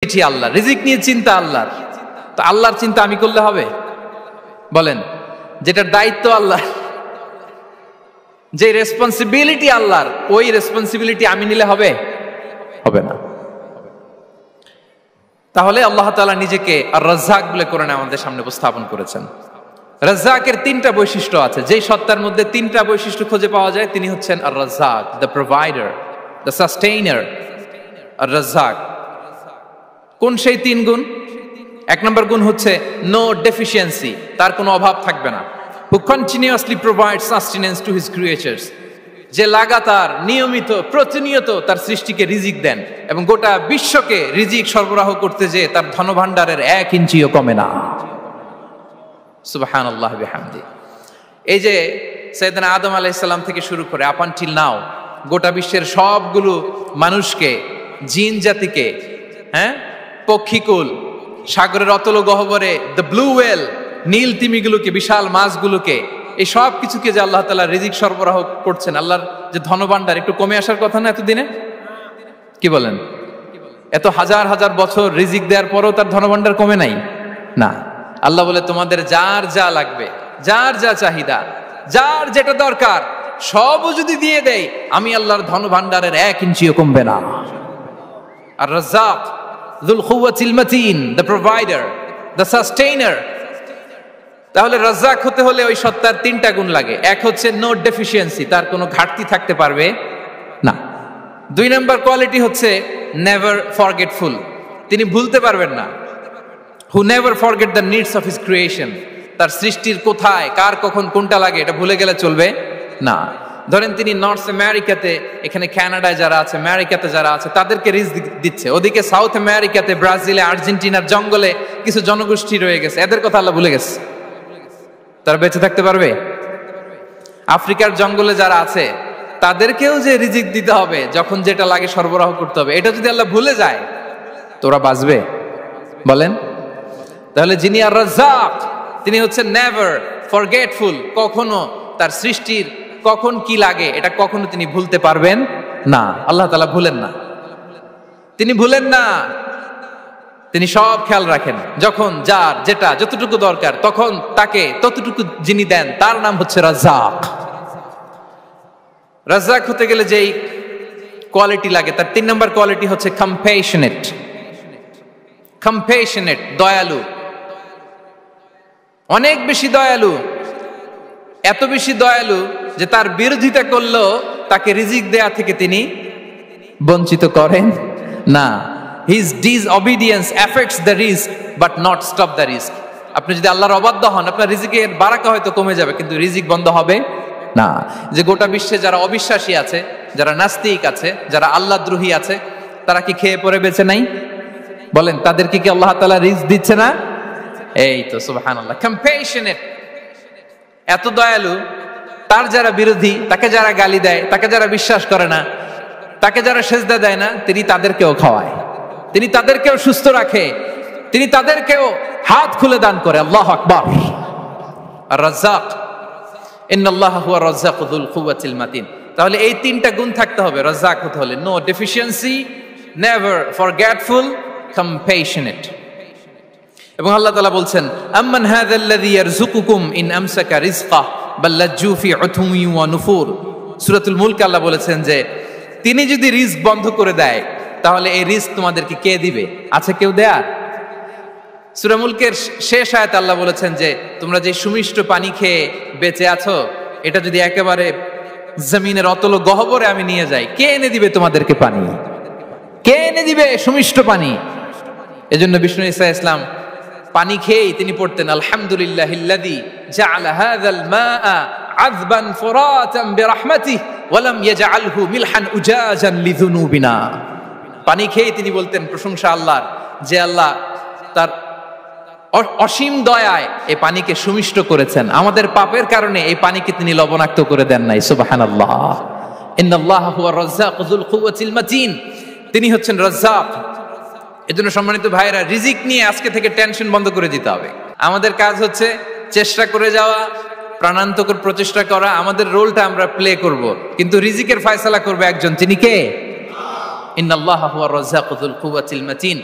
Responsibility আল্লাহ, রিজিক নিয়ে চিন্তা আল্লাহর। তো আল্লাহর চিন্তা আমি করলে হবে? বলেন, যেটার দায়িত্ব আল্লাহ, যে রেসপন্সিবিলিটি আল্লাহর, ওই রেসপন্সিবিলিটি আমি নিলে হবে? হবে না। তাহলে আল্লাহ তাআলা নিজেকে আর রাজ্জাক বলে কোরআনে আমাদের সামনে উপস্থাপন করেছেন। রাজ্জাকের তিনটা বৈশিষ্ট্য আছে, যেই সত্তার মধ্যে তিনটা বৈশিষ্ট্য খুঁজে পাওয়া যায় তিনি হচ্ছেন আর রাজ্জাক, দ্য প্রোভাইডার, দ্য সাস্টেইনার। আর রাজ্জাক কোন সেই তিন গুণ? এক নম্বর গুণ হচ্ছে নো ডেফিসিয়েন্সি, তার কোনো অভাব থাকবে না। হু continuously provide sustenance to his creatures, যে লাগাতার নিয়মিত প্রতিনিয়ত তার সৃষ্টিকে রিজিক দেন এবং গোটা বিশ্বকে রিজিক সরবরাহ করতে যে তার ধনভাণ্ডারের 1 ইঞ্চিও কমে না। সুবহানাল্লাহ বিহামদি। এই যে সাইয়েদনা আদম আলাইহিস সালাম থেকে শুরু করে আপ আনটিল নাও গোটা বিশ্বের সবগুলো মানুষকে, জিন জাতিকে, পক্ষীকুল, সাগরের অতল গহ্বরে দ্য ব্লু ওয়েল, নীল তিমিগুলোকে, বিশাল মাছগুলোকে, এই সব কিছুকে যে আল্লাহ তাআলা রিজিক সরবরাহ করছেন, আল্লাহর যে ধনভাণ্ডার একটু কমে আসার কথা না এতদিনে? কি বলেন? এত হাজার হাজার বছর রিজিক দেওয়ার পরও তার ধনভাণ্ডার কমে নাই না। আল্লাহ বলে তোমাদের যার যা লাগবে, যার যা চাহিদা, যার যেটা দরকার সবও যদি দিয়ে দেয়, আমি আল্লাহর ধনভাণ্ডারের 1 ইঞ্চিও কমবে না। আর Razzak যুল কুওয়াতিল মাতিন, the provider, the sustainer. তাহলে রাজ্জাক হতে হলে ওই সত্তার তিনটা গুণ লাগে। এক হচ্ছে নো ডেফিসিয়েন্সি, তার কোনো ঘাটতি থাকতে পারবে না। 2 নম্বর কোয়ালিটি হচ্ছে নেভার ফরগেটফুল, তিনি ভুলতে পারবেন না। Who never forget the needs of his creation, তার সৃষ্টির কোথায় কার কখন কোনটা লাগে এটা ভুলে গেলে চলবে না। ধরেন তিনি নর্থ আমেরিকাতে, এখানে কানাডায় যারা আছে, আমেরিকাতে যারা আছে, তাদেরকে রিজিক দিচ্ছে। ওদিকে সাউথ আমেরিকাতে, ব্রাজিলে, আর্জেন্টিনার জঙ্গলে কিছু জনগোষ্ঠী রয়ে গেছে, এদের কথা আল্লাহ ভুলে গেছে। তারা বেঁচে থাকতে পারবে? আফ্রিকার জঙ্গলে যারা আছে তাদেরকেও যে রিজিক দিতে হবে, যখন যেটা লাগে সরবরাহ করতে হবে, এটা যদি আল্লাহ ভুলে যায় তোরা বাঁচবে? বলেন। তাহলে যিনি আর রাজ্জাক তিনি হচ্ছেন নেভার ফরগেটফুল, কখনো তার সৃষ্টির কখন কি লাগে এটা কখনো তিনি ভুলতে পারবেন না। আল্লাহ তাআলা ভুলেন না, তিনি ভুলেন না, তিনি সব খেয়াল রাখেন। যখন যার যেটা যতটুকু দরকার তখন তাকে ততটুকু যিনি দেন তার নাম হচ্ছে রাজ্জাক। রাজ্জাক হতে গেলে যেই কোয়ালিটি লাগে তার 3 নম্বর কোয়ালিটি হচ্ছে কম্প্যাশনেট। কম্প্যাশনেট, দয়ালু, অনেক বেশি দয়ালু, এত বেশি দয়ালু যে তার বিরোধিতা করলেও তাকে রিজিক দেয়া থেকে তিনি বঞ্চিত করেন না। His disobedience affects the risk but not stop the risk. আপনি যদি আল্লাহর অবাধ্য হন, আপনার রিজিকের বারাকা হয়তো কমে যাবে কিন্তু রিজিক বন্ধ হবে না। যে গোটা বিশ্বে যারা অবিশ্বাসী আছে, যারা নাস্তিক আছে, যারা আল্লাহদ্রোহী আছে, তারা কি খেয়ে পরে বেঁচে নাই? বলেন, তাদেরকে কি আল্লাহ তাআলা রিজিক দিচ্ছে না? এই তো সুবহানাল্লাহ। কম্প্যাশনেট, এত দয়ালু, তার যারা বিরোধী, তাকে যারা গালি দেয়, তাকে যারা বিশ্বাস করে না, তাকে যারা সেজদা দেয় না, তিনি তাদেরকেও খাওয়ায়, তিনি তাদেরকেও সুস্থ রাখে, তিনি তাদেরকেও হাত খুলে দান করে। আল্লাহু আকবার। আর রাজ্জাক, ইন্নাল্লাহা হুয়া রাজ্জাকু যুল কুওয়াতিল মাতিন। তাহলে এই তিনটা গুণ থাকতে হবে রাজ্জাক হতে হলে: no deficiency, never forgetful, compassionate. এবং আল্লাহ তাআলা বলছেন, আম্মান হাযাল্লাযী ইয়ারযুকুকুম ইন আমসাকা রিজকা বাল লাজ্জু ফি উতুমি ওয়া নুফুর। সূরাতুল মুলক আল্লাহ বলেছেন যে তিনি যদি রিজক বন্ধ করে দেয় তাহলে এই রিজক তোমাদেরকে কে দিবে? আছে কেউ দেয়ার? সূরা মুলকের শেষ আয়াতে আল্লাহ বলেছেন যে তোমরা যে সুমিষ্ট পানি খেয়ে বেঁচে আছো, এটা যদি একেবারে জমিনের অতল গহ্বরে আমি নিয়ে যাই, কে এনে দিবে তোমাদেরকে পানি? কে এনে দিবে সুমিষ্ট পানি? এজন্য বিষ্ণু ঈসা ইসলাম পানি খেয়েই তিনি পড়তেন, আলহামদুলিল্লাহিল্লাযী জাআলা হাযাল মাআ আযবান ফুরাতান বিরাহমাতিহি ওয়া লাম ইয়াজআলহু মিলহান উজাজান লিযুনুবিনা। পানি খেয়েই তিনি বলতেন প্রশংসা আল্লাহর, যে আল্লাহ তার অসীম দয়ায় এই পানিকে সুমিষ্ট করেছেন, আমাদের পাপের কারণে এই পানিকে তিনি লবণাক্ত করে দেন নাই। সুবহানাল্লাহ। ইন্নাল্লাহা হুয়া রাজ্জাকু যুল কুওয়াতিল মাতিন, তিনি হচ্ছেন রাজ্জাক। এজন্য সম্মানিত ভাইরা, রিজিক নিয়ে আজকে থেকে টেনশন বন্ধ করে দিতে হবে। আমাদের কাজ হচ্ছে চেষ্টা করে যাওয়া, প্রাণান্তকর প্রচেষ্টা করা, আমাদের রোলটা আমরা প্লে করব, কিন্তু রিজিকের ফয়সালা করবে একজন, তিনি কে? ইন্নাল্লাহা হুয়া রাজ্জাকু যুল কুওয়াতিল মাতিন।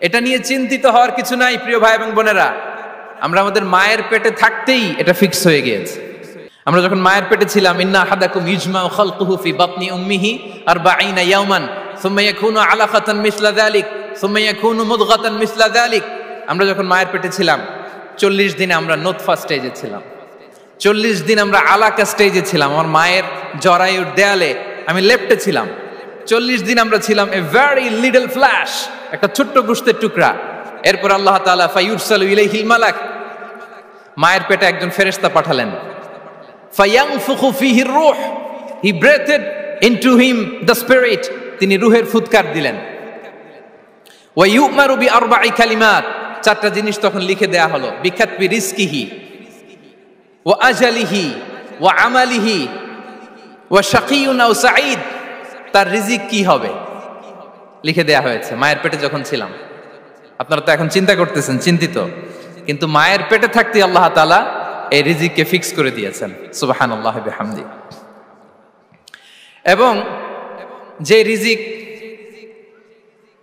এটা নিয়ে চিন্তিত হওয়ার কিছু নাই প্রিয় ভাই এবং বোনেরা। আমরা আমাদের মায়ের পেটে থাকতেই এটা ফিক্স হয়ে গিয়েছে। আমরা যখন মায়ের পেটে ছিলাম, ইন্না আহাদাকুম ইজমাউ খালকুহু ফি বাতনি উম্মিহি 40 ইয়াওমান সুম্মা ইয়াকুনু আলাকাতান মিসলা যালিক সুম্মা ইয়াকুনু মুদগাতান মিসলা যালিক। আমরা যখন মায়ের পেটে ছিলাম 40 দিনে আমরা নুতফা স্টেজে ছিলাম, 40 দিন আমরা আলাকা স্টেজে ছিলাম। আমার মায়ের জরায়ুর দেয়ালে আমি লেপ্টে ছিলাম। 40 দিন আমরা ছিলাম এ ভেরি লিটল ফ্ল্যাশ, একটা ছোট্ট গোশতের টুকরা। এরপর আল্লাহ তাআলা ফায়ুরসালু ইলাইহিল মালাক, মায়ের পেটে একজন ফেরেশতা পাঠালেন। ফায়ানফুখু ফিহির রূহ, he breathed into him the spirit, তিনি রূহের ফুৎকার দিলেন। ওয়া ইউমারু বিআরবা'i কালিমাত, 4টা জিনিস তখন লিখে দেয়া হলো। বিকাতবি রিজকিহি ওয়া আজালিহি ওয়া আমালিহি ওয়া শাকিয়ুন আও সাঈদ, তার রিজিক কি হবে লিখে দেয়া হয়েছে মায়ের পেটে যখন ছিলাম। আপনারা তো এখন চিন্তা করতেছেন, চিন্তিত, কিন্তু মায়ের পেটে থাকতে আল্লাহ তাআলা এই রিজিককে ফিক্স করে দিয়েছেন। সুবহানাল্লাহি ওয়া বিহামদি। এবং যে রিজিক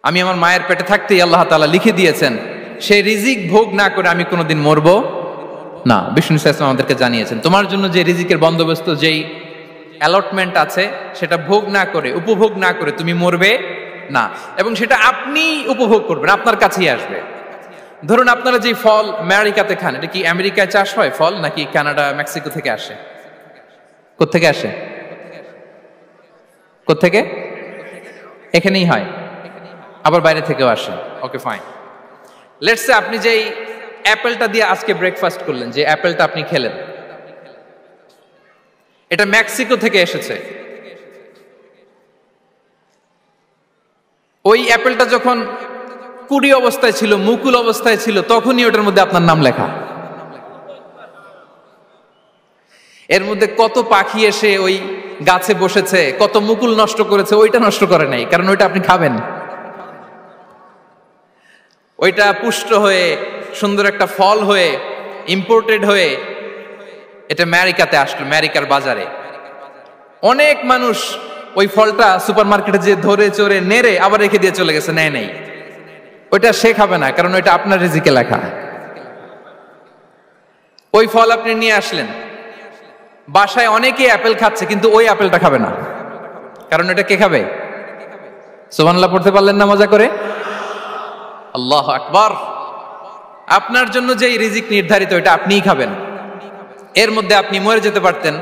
আমি আমার মায়ের পেটে থাকতেই আল্লাহ তাআলা লিখে দিয়েছেন, সেই রিজিক ভোগ না করে আমি কোনোদিন মরবো না। বিষ্ণু ইসলাম আমাদেরকে জানিয়েছেন, তোমার জন্য যে রিজিকের বন্দোবস্ত, যেই অ্যালটমেন্ট আছে, সেটা ভোগ না করে, উপভোগ না করে তুমি মরবে না। এবং সেটা আপনি উপভোগ করবেন, আপনার কাছেই আসবে। ধরুন আপনারা যে ফল আমেরিকাতে খান, এটা কি আমেরিকায় চাষ হয় ফল, নাকি কানাডা মেক্সিকো থেকে আসে? কোত্থেকে আসে? কোত্থেকে? এখানেই হয়, আবার বাইরে থেকেও আসে। Okay fine. লেটস সে আপনি যেই অ্যাপেলটা দিয়ে আজকে ব্রেকফাস্ট করলেন, যে অ্যাপেলটা আপনি খেলেন, এটা মেক্সিকো থেকে এসেছে। ওই অ্যাপেলটা যখন কুড়ি অবস্থায় ছিল, মুকুল অবস্থায় ছিল, তখনই ওটার মধ্যে আপনার নাম লেখা। এর মধ্যে কত পাখি এসে ওই গাছে বসেছে, কত মুকুল নষ্ট করেছে, ওইটা নষ্ট করে নাই, কারণ ওইটা আপনি খাবেন। ওইটা পুষ্ট হয়ে সুন্দর একটা ফল হয়ে ইম্পোর্টেড হয়ে এটা আমেরিকাতে আসলো, আমেরিকার বাজারে। অনেক মানুষ ওই ফলটা সুপার মার্কেটে যে ধরে চড়ে নেড়ে আবার রেখে দিয়ে চলে গেছে, নেয় নেই। ওইটা সে খাবে না, কারণ ওইটা আপনার রিজিকে লেখা। ওই ফল আপনি নিয়ে আসলেন, বাসায় অনেকে অ্যাপেল খাচ্ছে, কিন্তু ওই অ্যাপেলটা খাবে না, কারণ এটা কে খাবে? সুবহানাল্লাহ পড়তে পারলেন না মজা করে? আল্লাহু আকবার। আপনার জন্য যে রিজিক নির্ধারিত, এটা আপনিই খাবেন। এর মধ্যে আপনি মরে যেতে পারতেন,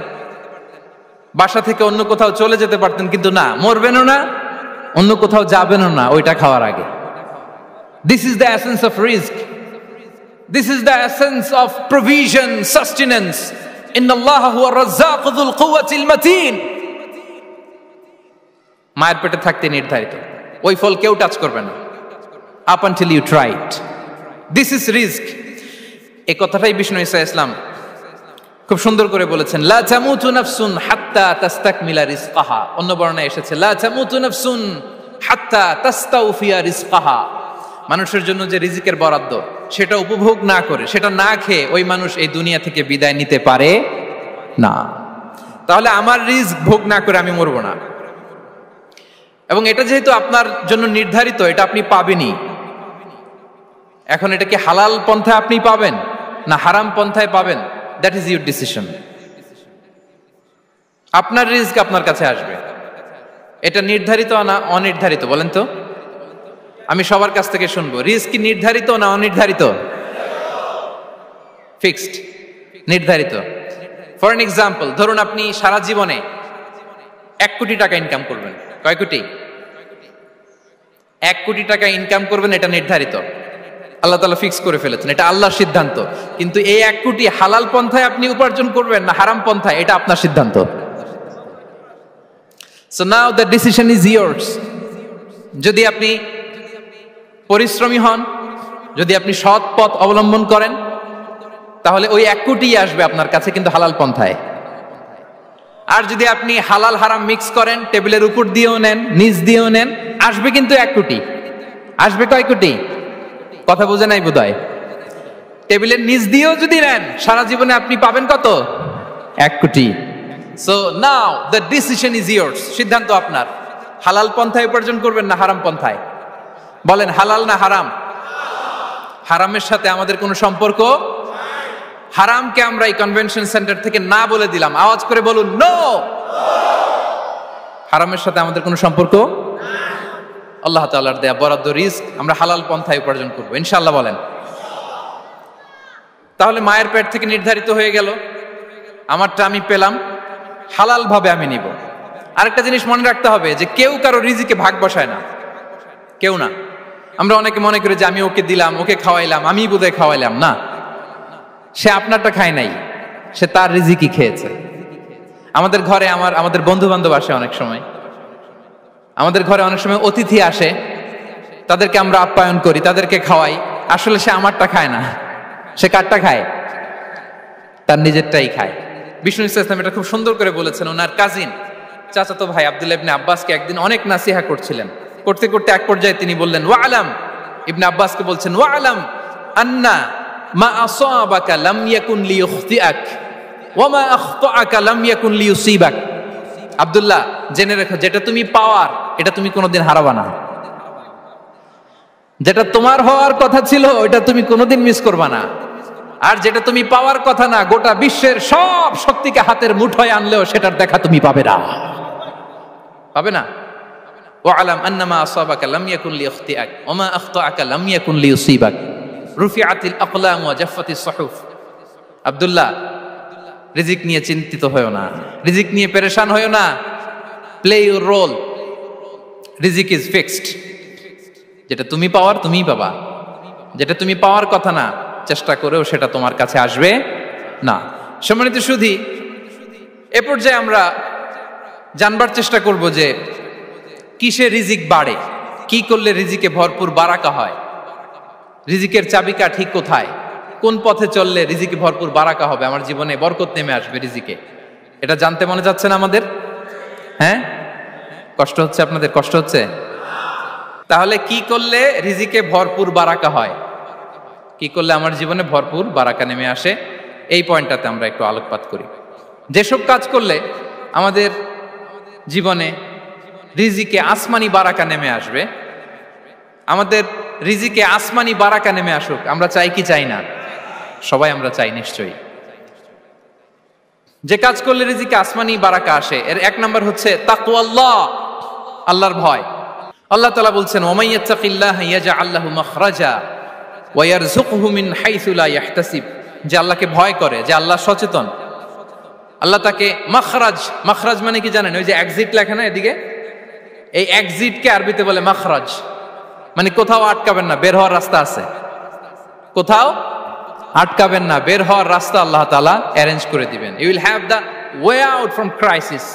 বাসা থেকে অন্য কোথাও চলে যেতে পারতেন, কিন্তু না, মরবেনও না, অন্য কোথাও যাবেনও না ওইটা খাওয়ার আগে। This is the essence of rizq. This is the essence of provision, sustenance. Inna Allaha huwa ar-razzaq dhul quwwati al-matin. মায়ের পেটে থাকতে নির্ধারিত, ওই ফল কেউ টাচ করবে না up until you try it. This is rizq. এই কথাটাই বিষ্ণু ঈসা ইসলাম খুব সুন্দর করে বলেছেন, লা তামুতু নাফসুন হাত্তা তাস্তাকমিলা রিজকাহা। অন্য বর্ণনায় এসেছে লা তামুতু নাফসুন হাত্তা তাস্তাউফিয়া রিজকাহা। মানুষের জন্য যে রিজিকের বরাদ্দ, সেটা উপভোগ না করে, সেটা না খেয়ে ওই মানুষ এই দুনিয়া থেকে বিদায় নিতে পারে না। তাহলে আমার রিজিক ভোগ না করে আমি মরবো না। এবং এটা যেহেতু আপনার জন্য নির্ধারিত, এটা আপনি পাবেনই। এখন এটা কি হালাল পন্থায় আপনি পাবেন না হারাম পন্থায় পাবেন, দ্যাট ইজ ইউর ডিসিশন। আপনার রিজিক আপনার কাছে আসবে। এটা নির্ধারিত না অনির্ধারিত? বলেন তো, আমি সবার কাছ থেকে শুনবো, রিজিক কি নির্ধারিত না অনির্ধারিত? ফিক্সড, নির্ধারিত। ফর এন এক্সাম্পল, ধরুন আপনি সারা জীবনে 1 কোটি টাকা ইনকাম করবেন। কয় কোটি? 1 কোটি টাকা ইনকাম করবেন, এটা নির্ধারিত, আল্লাহ তাআলা ফিক্স করে ফেলেছেন, এটা আল্লাহর সিদ্ধান্ত। কিন্তু এই 1 কোটি হালাল পন্থায় আপনি উপার্জন করবেন না হারাম পন্থায়, এটা আপনার সিদ্ধান্ত। So now the decision is yours. যদি আপনি পরিশ্রমী হন, যদি আপনি সৎ পথ অবলম্বন করেন, তাহলে ওই 1 কোটি আসবে আপনার কাছে, কিন্তু হালাল পন্থায়। আর যদি আপনি হালাল হারাম মিক্স করেন, টেবিলের উপর দিয়েও নেন, নিচ দিয়েও নেন, আসবে কিন্তু 1 কোটি। আসবে কয় কোটি? কথা বুঝে নাই বোধহয়। টেবিলের নিচ দিয়েও যদি নেন, সারা জীবনে আপনি পাবেন কত? 1 কোটি। So now the decision is years. সিদ্ধান্ত আপনার। হালাল পন্থায় উপার্জন করবেন না হারাম পন্থায়? বলেন, হালাল না হারাম? হারামের সাথে আমাদের কোনো সম্পর্ক। হারামকে আমরা এই কনভেনশন সেন্টার থেকে না বলে দিলাম, আওয়াজ করে বলুন নো। হারামের সাথে আমাদের কোনো সম্পর্ক। আল্লাহ তাআলার দেয়া বরাদ্দ রিস্ক আমরা হালাল পন্থায় উপার্জন করবো ইনশাআল্লাহ বলেন। তাহলে মায়ের পেট থেকে নির্ধারিত হয়ে গেল, আমারটা আমি পেলাম, হালাল ভাবে আমি নিব। আরেকটা জিনিস মনে রাখতে হবে যে কেউ কারো রিজিকে ভাগ বসায় না, কেউ না। আমরা অনেকে মনে করি যে আমি ওকে দিলাম, ওকে খাওয়াইলাম, আমি বোধহয় খাওয়াইলাম। না, সে আপনারটা খায় নাই, সে তার রিজিকই খেয়েছে। আমাদের ঘরে আমাদের বন্ধু বান্ধব আসে, অনেক সময় আমাদের ঘরে অনেক সময় অতিথি আসে, তাদেরকে আমরা আপ্যায়ন করি, তাদেরকে খাওয়াই। আসলে সে আমারটা খায় না, সে কারটা খায়? তার নিজেরটাই খায়। বিষ্ণু ইসলাম এটা খুব সুন্দর করে বলেছেন। ওনার কাজিন চাচাতো ভাই আব্দুল্লাহ ইবনে আব্বাসকে একদিন অনেক নাসিহা করছিলেন। করতে করতে এক পর্যায়ে তিনি বললেন, ওয়া আলাম, ইবনে আব্বাসকে বলছেন, ওয়া আলাম আন্না মা আসাবাকা লাম ইয়াকুন লিইখতিআক ওয়া মা আখতাআকা লাম ইয়াকুন লিইউসিবাক। আব্দুল্লাহ, জেনে রেখো, যেটা তুমি পাওয়ার এটা তুমি কোনোদিন হারাবা না। যেটা তোমার হওয়ার কথা ছিল ওটা তুমি কোনোদিন মিস করবা না। আর যেটা তুমি পাওয়ার কথা না, গোটা বিশ্বের সব শক্তিকে হাতের মুঠোয় আনলেও সেটার দেখা তুমি পাবে না, পাবে না। ওয়ালাম আন্নামা আসাবাকা লাম ইয়াকুন লিইখতিআক ওয়া মা আখতাআকা লাম ইয়াকুন লিইউসিবাক রুফিআতিল আকলাম ওয়া জাফফাতিস সুহুফ। আব্দুল্লাহ, রিজিক নিয়ে চিন্তিত হয়ো না, রিজিক নিয়ে পেরেশান হয়ো না। প্লে ইউর রোল, রিজিক ইজ ফিক্সড। যেটা তুমি পাওয়ার তুমিই পাবা, যেটা তুমি পাওয়ার কথা না চেষ্টা করেও সেটা তোমার কাছে আসবে না। সম্মানিত সুধী, এ পর্যায়ে আমরা জানবার চেষ্টা করব যে কিসে রিজিক বাড়ে, কি করলে রিজিকে ভরপুর বারাকা হয়, রিজিকের চাবিকা ঠিক কোথায়, কোন পথে চললে রিজিকে ভরপুর বারাকা হবে, আমার জীবনে বরকত নেমে আসবে রিজিকে। এটা জানতে মনে যাচ্ছে না আমাদের? হ্যাঁ, কষ্ট হচ্ছে আপনাদের? কষ্ট হচ্ছে? তাহলে কি করলে রিজিকে ভরপুর বারাকা হয়, কি করলে আমার জীবনে ভরপুর বারাকা নেমে আসে, এই পয়েন্টটাতে আমরা একটু আলোকপাত করি। যেসব কাজ করলে আমাদের জীবনে রিজিকে আসমানি বারাকা নেমে আসবে, আমাদের রিজিকে আসমানি বারাকা নেমে আসুক, আমরা চাই কি চাই না? সবাই আমরা চাই নিশ্চয়ই। যে কাজ করলে রিজিকে আসমানি বারাকা আসে, এর এক নাম্বার হচ্ছে তাকওয়াল্লাহ, আল্লাহর ভয়। আল্লাহ তাআলা বলছেন, ওয়ামাই ইয়াত্তাকিল্লাহা ইয়াজআল লাহু মাখরাজা ওয়া ইয়ারযুকহু মিন হাইসু লা ইয়াহতাসিব। যে আল্লাহকে ভয় করে, যে আল্লাহ সচেতন, আল্লাহ তাকে মাখরাজ, মাখরাজ মানে কি জানেন? ওই যে এক্সিট লেখা না এদিকে, এই এক্সিটকে আরবিতে বলে মাখরাজ, মানে কোথাও আটকাবেন না, বের হওয়ার রাস্তা আছে, কোথাও আটকাবেন না, বের হওয়ার রাস্তা আল্লাহ তাআলা অ্যারেঞ্জ করে দিবেন। You will have the way out from crisis.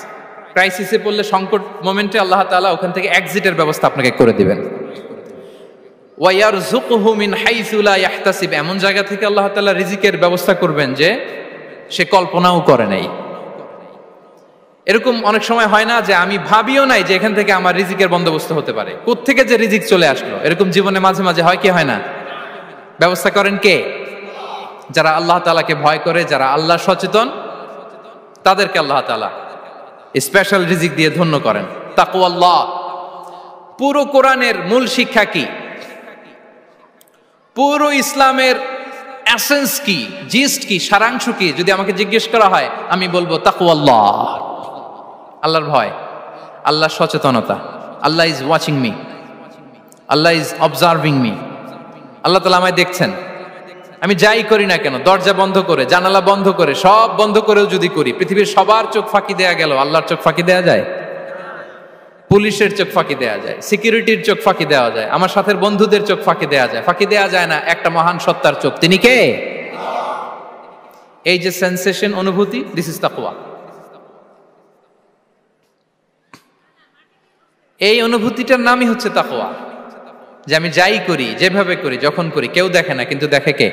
ক্রাইসিসে পড়লে, সংকট মোমেন্টে আল্লাহ তাআলা ওখান থেকে এক্সিটের ব্যবস্থা আপনাকে করে দিবেন। ওয়া ইয়ারযুকহু মিন হাইসু লা ইয়াহতাসিব, এমন জায়গা থেকে আল্লাহ তাআলা রিজিকের ব্যবস্থা করবেন যে সে কল্পনাও করে নাই। এরকম অনেক সময় হয় না যে আমি ভাবিও নাই যে এখান থেকে আমার রিজিকের বন্দোবস্ত হতে পারে, কোত্থেকে যে রিজিক চলে আসলো। এরকম জীবনে মাঝে মাঝে হয় কি হয় না? ব্যবস্থা করেন কে? যারা আল্লাহ তাআলাকে ভয় করে, যারা আল্লাহ সচেতন, তাদেরকে আল্লাহ তাআলা স্পেশাল রিজিক দিয়ে ধন্য করেন। তাকওয়াল্লাহ। পুরো কোরআনের মূল শিক্ষা কি? পুরো ইসলামের এসেন্স কি, জিস্ট কি, সারাংশ কি যদি আমাকে জিজ্ঞেস করা হয়, আমি বলবো তাকওয়াল্লাহ, আল্লাহর ভয়, আল্লাহর সচেতনতা। Allah is watching me, Allah is observing me. Allah তাআলা আমায় দেখছেন, আমি যাই করি না কেন, দরজা বন্ধ করে, জানালা বন্ধ করে, সব বন্ধ করেও যদি করি, পৃথিবীর সবার চোখ ফাঁকি দেয়া গেল, আল্লাহর চোখ ফাঁকি দেয়া যায়? পুলিশের চোখ ফাঁকি দেয়া যায়, সিকিউরিটির চোখ ফাঁকি দেওয়া যায়, আমার সাথের বন্ধুদের চোখ ফাঁকি দেয়া যায়, ফাঁকি দেয়া যায় না একটা মহান সত্তার চোখ। তিনি কে? এই যে সেন্সেশন, অনুভূতি, দিস ইজ তাকওয়া। এই অনুভূতিটার নামই হচ্ছে তাকওয়া, যে আমি যাই করি, যেভাবে করি, যখন করি, কেউ দেখে না, কিন্তু দেখে কে?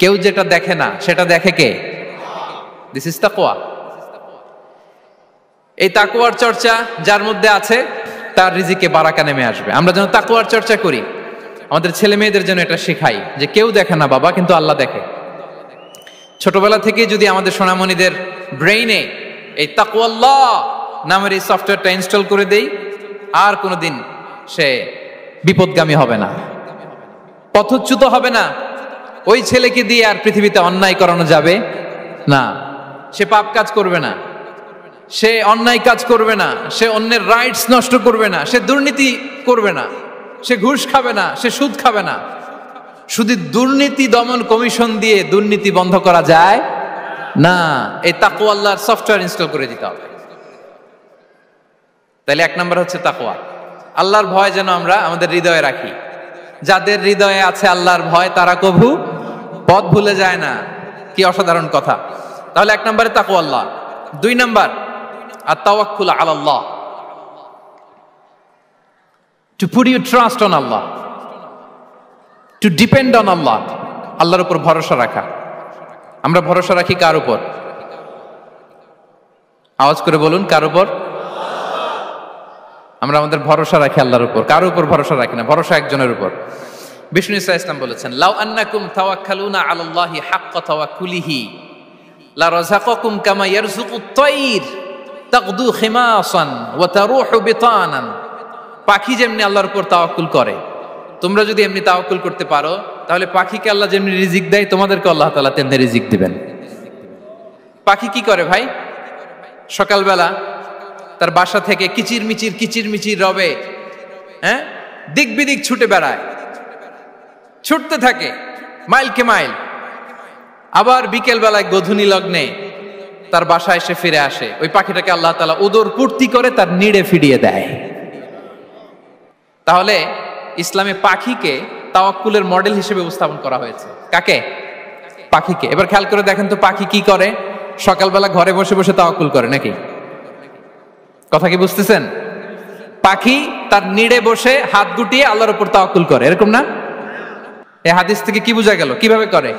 কেউ যেটা দেখে না সেটা দেখে কে? দিস ইজ তাকওয়া। এই তাকওয়ার চর্চা যার মধ্যে আছে, তার রিজিকে বারাকা নেমে আসবে। আমরা যেন তাকওয়ার চর্চা করি, আমাদের ছেলে মেয়েদের জন্য এটা শেখাই যে কেউ দেখে না বাবা, কিন্তু আল্লাহ দেখে। ছোটবেলা থেকে যদি আমাদের সোনামণিদের ব্রেইনে এই তাকওয়াল্লাহ নামের এই সফটওয়্যারটা ইনস্টল করে দেই, আর কোনোদিন সে বিপদগামী হবে না, পথচ্যুত হবে না, ওই ছেলেকে দিয়ে আর পৃথিবীতে অন্যায় করানো যাবে না। সে পাপ কাজ করবে না, সে অন্যায় কাজ করবে না, সে অন্যের রাইটস নষ্ট করবে না, সে দুর্নীতি করবে না, সে ঘুষ খাবে না, সে সুদ খাবে না। শুধু দুর্নীতি দমন কমিশন দিয়ে দুর্নীতি বন্ধ করা যায় না, এই তাকওয়া আল্লাহর সফটওয়্যার ইনস্টল করে দিতে হবে। তাহলে এক নম্বর হচ্ছে তাকওয়া, আল্লাহর ভয় যেন আমরা আমাদের হৃদয়ে রাখি। যাদের হৃদয়ে আছে আল্লাহর ভয় তারা কভু পথ ভুলে যায় না। কি অসাধারণ কথা! তাহলে এক নম্বরে তাকওয়া আল্লাহ। দুই নম্বর আত-তাওয়াক্কুল আলাল্লাহ, to put your trust on Allah, to depend on Allah. আল্লাহর উপর ভরসা রাখা। আমরা ভরসা রাখি কার উপর? আওয়াজ করে বলুন, কার উপর? আমরা আমাদের ভরসা রাখি আল্লাহর উপর, কার উপর ভরসা রাখি না। ভরসা একজনের উপর। বিষ্ণু ইসা ইসলাম বলেছেন, লাউ আন্নাকুম তাওয়াক্কালুনা আলাল্লাহি হাক্কা তাওয়াক্কুলিহি লা রাযাকাকুম কামা ইয়ারযুকুত তায়র তাগদু খিমাসান ওয়া তারুহু বিতানান। পাখি যেমনি আল্লাহর উপর তাওয়াক্কুল করে, তোমরা যদি এমনি তাওয়াক্কুল করতে পারো, তাহলে পাখিকে আল্লাহ যেমনি রিজিক দেয়, তোমাদেরকে আল্লাহ তাআলা তেমনি রিজিক দিবেন। পাখি কি করে ভাই? সকালবেলা তার বাসা থেকে কিচির মিচির রবে, হ্যাঁ, দিক বিদিক ছুটে বেড়ায়, ছুটতে থাকে মাইলকে মাইল। আবার বিকেল বেলায় গধূলি লগ্নে তার বাসায় এসে ফিরে আসে। ওই পাখিটাকে আল্লাহ তাআলা উদর পূর্তি করে তার নিড়ে ফিরিয়ে দেয়। তাহলে ইসলামে পাখিকে তাওয়াক্কুলের মডেল হিসেবে উপস্থাপন করা হয়েছে। কাকে? পাখিকে। এবার খেয়াল করে দেখেন তো, পাখি কি করে? সকালবেলা ঘরে বসে বসে তাওয়াক্কুল করে নাকি? কথা কি বুঝতেছেন? পাখি তার নিড়ে বসে হাত গুটিয়ে আল্লাহর উপর তাওয়াক্কুল করে, এরকম না? এই হাদিস থেকে কি বোঝা গেল? কিভাবে করে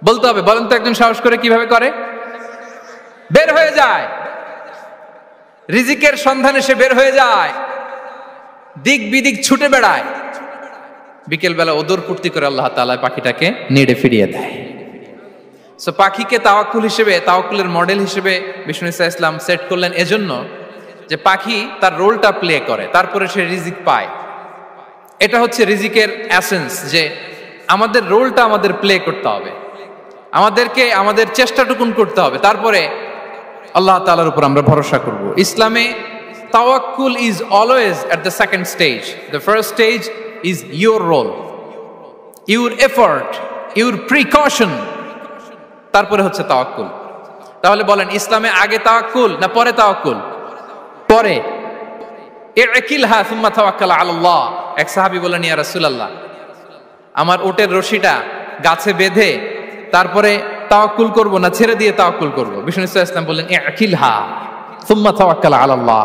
বলতে হবে, বলেন তো একজন সাহস করে কিভাবে করে? বের হয়ে যায়, রিজিকের সন্ধানে সে বের হয়ে যায়, দিক বিদিক ছুটে বেড়ায়, বিকেল বেলা ওদর পূর্তি করে আল্লাহ তাআলা পাখিটাকে নিড়ে ফিরিয়ে দেয়। সো পাখিকে তাওয়াক্কুল হিসেবে, তাওয়াক্কুলের মডেল হিসেবে বিষ্ণু ইসা ইসলাম সেট করলেন এজন্য যে পাখি তার রোলটা প্লে করে, তারপরে সে রিজিক পায়। এটা হচ্ছে রিজিকের এসেন্স, যে আমাদের রোলটা আমাদের প্লে করতে হবে, আমাদেরকে আমাদের চেষ্টাটুকুন করতে হবে, তারপরে আল্লাহ তাআলার উপর আমরা ভরসা করব। ইসলামে তাওয়াক্কুল is always at the second stage. The first stage is your role, your effort, your precaution, তারপরে হচ্ছে তাওয়াক্কুল। তাহলে বলেন, ইসলামে আগে তাওয়াক্কুল না পরে তাওয়াক্কুল? পরে। ইকিলহা সুম্মা তাওয়াক্কাল আলাল্লাহ। এক সাহাবী বলেন, ইয়া রাসূলুল্লাহ, আমার ওটের রশিটা গাছে বেঁধে তারপরে তাওয়াক্কুল করব না ছেড়ে দিয়ে তাওয়াক্কুল করব? বিষ্ণু ইসলাম বললেন, ইকিলহা সুম্মা তাওয়াক্কাল আলাল্লাহ।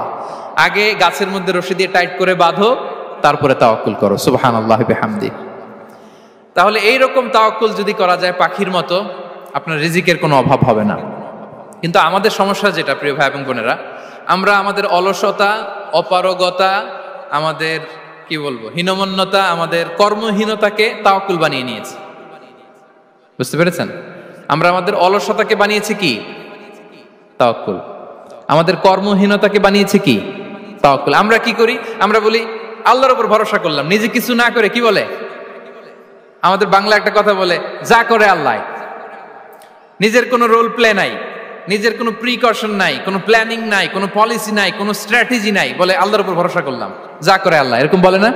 আগে গাছের মধ্যে রশি দিয়ে টাইট করে বাঁধো, তারপরে তাওয়াক্কুল করো। সুবহানাল্লাহি বিহামদি। তাহলে এইরকম তাওয়াক্কুল যদি করা যায় পাখির মতো, আপনার রিজিকের কোনো অভাব হবে না। কিন্তু আমাদের সমস্যা যেটা, প্রিয় ভাই এবং বোনেরা, আমরা আমাদের অলসতা, অপারগতা, আমাদের কি বলবো, হীনমন্যতা, আমাদের কর্মহীনতাকে তাওয়াক্কুল বানিয়ে নিয়েছি। বুঝতে পেরেছেন? আমরা আমাদের অলসতাকে বানিয়েছি কি? তাওয়াক্কুল। আমাদের কর্মহীনতাকে বানিয়েছি কি? তাওয়াক্কুল। আমরা কি করি? আমরা বলি আল্লাহর উপর ভরসা করলাম, নিজে কিছু না করে। কি বলে আমাদের বাংলা একটা কথা বলে, যা করে আল্লাহ। নিজের কোনো রোল প্লে নাই, নিজের কোনো প্রিকশন নাই, কোনো প্ল্যানিং নাই, কোনো পলিসি নাই, কোনো স্ট্র্যাটেজি নাই, বলে আল্লাহর উপর ভরসা করলাম, যা করে আল্লাহ। এরকম বলে না?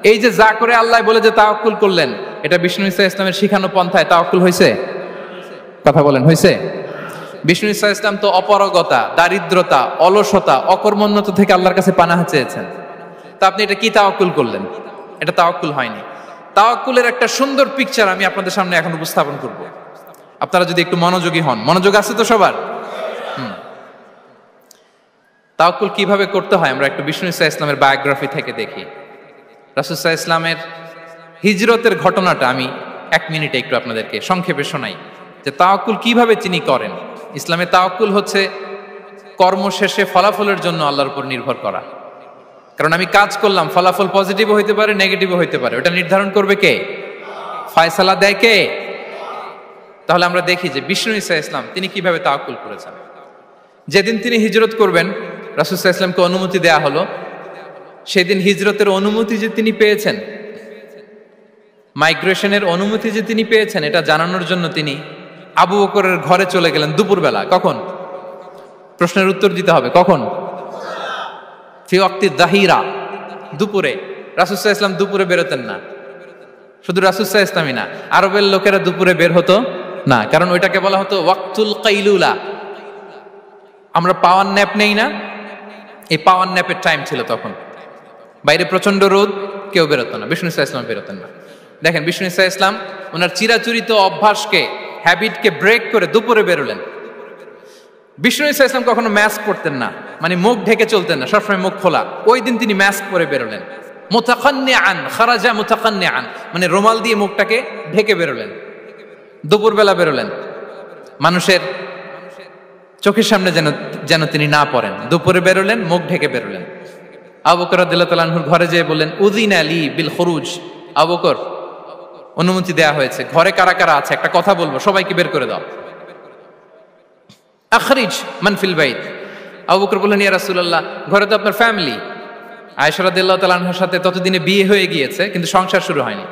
এই যে যা করে আল্লাহ বলে যে তাওয়াক্কুল করলেন, এটা বিষ্ণু ইসা ইসলামের শিখানো পন্থায় তাওয়াক্কুল হয়েছে? কথা বলেন, হয়েছে? বিষ্ণু ইসা ইসলাম তো অপারগতা, দারিদ্রতা, অলসতা, অকর্মণ্যতা থেকে আল্লাহর কাছে পানাহ চেয়েছেন। তা আপনি এটা কি তাওয়াক্কুল করলেন? এটা তাওয়াক্কুল হয়নি। তাওয়াক্কুলের একটা সুন্দর পিকচার আমি আপনাদের সামনে এখন উপস্থাপন করব, আপনারা যদি একটু মনোযোগী হন। মনোযোগ আছে তো সবার? তাওয়াক্কুল কিভাবে করতে হয় আমরা একটু বিষ্ণু ইসা ইসলামের বায়োগ্রাফি থেকে দেখি। রাসূল সাল্লাল্লাহু আলাইহি ইসলামের হিজরতের ঘটনাটা আমি 1 মিনিটে একটু আপনাদেরকে সংক্ষেপে শোনাই, যে তাওয়াক্কুল কিভাবে তিনি করেন। ইসলামে তাওয়াক্কুল হচ্ছে কর্ম শেষে ফলাফলের জন্য আল্লাহর উপর নির্ভর করা। কারণ আমি কাজ করলাম, ফলাফল পজিটিভও হইতে পারে, নেগেটিভও হইতে পারে, ওটা নির্ধারণ করবে কে? ফয়সালা দেয় কে? তাহলে আমরা দেখি যে বিষ্ণু ইসা ইসলাম তিনি কিভাবে তাওয়াক্কুল করেছেন। যেদিন তিনি হিজরত করবেন, রাসূল সাল্লাল্লাহু আলাইহি ওয়াসাল্লামকে অনুমতি দেয়া হলো, সেদিন হিজরতের অনুমতি যে তিনি পেয়েছেন, মাইগ্রেশনের অনুমতি যে তিনি পেয়েছেন এটা জানানোর জন্য তিনি আবু বকরের ঘরে চলে গেলেন দুপুরবেলা। কখন? প্রশ্নের উত্তর দিতে হবে, কখন? ফি ওয়াক্তি যাহিরা, দুপুরে। রাসূল সাল্লাল্লাহু আলাইহি ওয়াসাল্লাম দুপুরে বেরোতেন না। শুধু রাসূল সাল্লাল্লাহু আলাইহি ওয়াসাল্লামই না, আরবের লোকেরা দুপুরে বের হতো না, কারণ ওইটাকে বলা হতো ওয়াক্তুল কাইলুলা। আমরা পাওয়ার ন্যাপ নেই না, এই পাওয়ার ন্যাপের টাইম ছিল তখন। বাইরে প্রচন্ড রোদ, কেউ বেরোতো না, বিষ্ণু সাল্লাল্লাহু আলাইহি ওয়াসাল্লাম বেরোতেন না। দেখেন বিষ্ণু সাল্লাল্লাহু আলাইহি ওয়াসাল্লাম ওনার চিরাচরিত অভ্যাসকে, হ্যাবিটকে ব্রেক করে দুপুরে বেরোলেন। বিষ্ণু সাল্লাল্লাহু আলাইহি ওয়াসাল্লাম কখনো মাস্ক পরতেন না, মানে মুখ ঢেকে চলতেন না, সবসময় মুখ খোলা। ওই দিন তিনি মাস্ক পরে বেরোলেন। মুতাকান্নিআন, খারাজা মুতাকান্নিআন, মানে রুমাল দিয়ে মুখটাকে ঢেকে বেরোলেন, দুপুরবেলা বেরোলেন। মানুষের চোখের সামনে যেন তিনি না পড়েন, দুপুরে বেরোলেন, মুখ ঢেকে বেরোলেন। আবু বকর রাদিয়াল্লাহু তাআলা আনহুর ঘরে যেয়ে বললেন, উযিনা লি বিল খুরুজ। আবু বকর, অনুমতি দেয়া হয়েছে, ঘরে কারা কারা আছে একটা কথা বলবো, সবাইকে বের করে দাও। আখরিজ মান ফিল বাইত। আবু বকর বললেন, ইয়া রাসূলুল্লাহ, ঘরে তো আপনার ফ্যামিলি। আয়েশা রাদিয়াল্লাহু তাআলা আনহার সাথে ততদিনে বিয়ে হয়ে গিয়েছে, কিন্তু সংসার শুরু হয়নি।